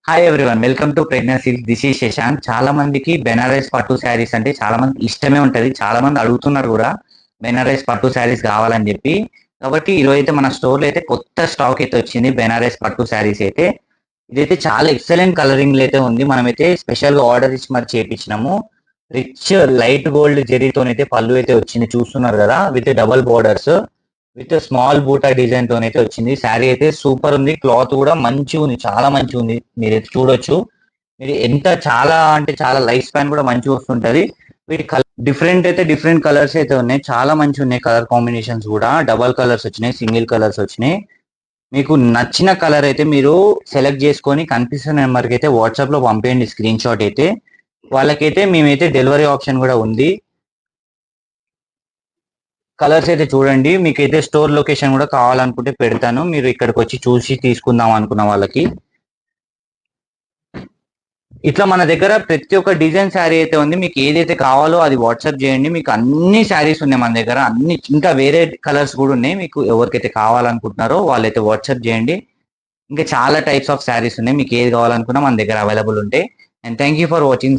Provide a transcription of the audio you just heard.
Hi everyone, welcome to pregnancy silk. This ఈ శశాంక్. చాలా మందికి బెనారస్ పట్టు శారీస్ అంటే చాలా మంది ఇష్టమే ఉంటది. చాలా మంది అడుగుతున్నారు కూడా బెనారస్ పట్టు శారీస్ కావాలని చెప్పి. కాబట్టి ఈరోజు అయితే మన స్టోర్ లో అయితే కొత్త స్టాక్ అయితే వచ్చింది. బెనారస్ పట్టు శారీస్ అయితే ఇదైతే చాలా ఎక్సలెంట్ కలరింగ్ అయితే ఉంది. మనమైతే స్పెషల్ గా ఆర్డర్ ఇచ్చి మరి చేపించినాము. రిచ్ లైట్ గోల్డ్ జెరీతోనైతే పళ్ళు అయితే వచ్చింది, చూస్తున్నారు కదా, with double borders, with small బూటా డిజైన్ తోనైతే వచ్చింది. శారీ అయితే సూపర్ ఉంది. క్లాత్ కూడా మంచిగా ఉంది, చాలా మంచిగా ఉంది. మీరైతే చూడొచ్చు. మీరు ఎంత చాలా అంటే చాలా లైఫ్ స్పాన్ కూడా మంచిగా వస్తుంటది. వీటి డిఫరెంట్ కలర్స్ అయితే ఉన్నాయి. చాలా మంచిగా ఉన్నాయి. కలర్ కాంబినేషన్స్ కూడా డబల్ కలర్స్ వచ్చినాయి, సింగిల్ కలర్స్ వచ్చినాయి. మీకు నచ్చిన కలర్ అయితే మీరు సెలెక్ట్ చేసుకొని కనిపిస్తున్న నెంబర్కి అయితే వాట్సాప్ లో పంపేయండి స్క్రీన్ షాట్ అయితే. వాళ్ళకైతే మేమైతే డెలివరీ ఆప్షన్ కూడా ఉంది. కలర్స్ అయితే చూడండి. మీకైతే స్టోర్ లొకేషన్ కూడా కావాలనుకుంటే పెడతాను, మీరు ఇక్కడికి వచ్చి చూసి తీసుకుందాం అనుకున్న వాళ్ళకి. ఇట్లా మన దగ్గర ప్రతి ఒక్క డిజైన్ శారీ అయితే ఉంది. మీకు ఏదైతే కావాలో అది వాట్సాప్ చేయండి. మీకు అన్ని శారీస్ ఉన్నాయి మన దగ్గర, అన్ని ఇంకా వేరే కలర్స్ కూడా ఉన్నాయి. మీకు ఎవరికైతే కావాలనుకుంటున్నారో వాళ్ళైతే వాట్సాప్ చేయండి. ఇంకా చాలా టైప్స్ ఆఫ్ శారీస్ ఉన్నాయి. మీకు ఏది కావాలనుకున్నా మన దగ్గర అవైలబుల్ ఉంటాయి. And thank you for watching.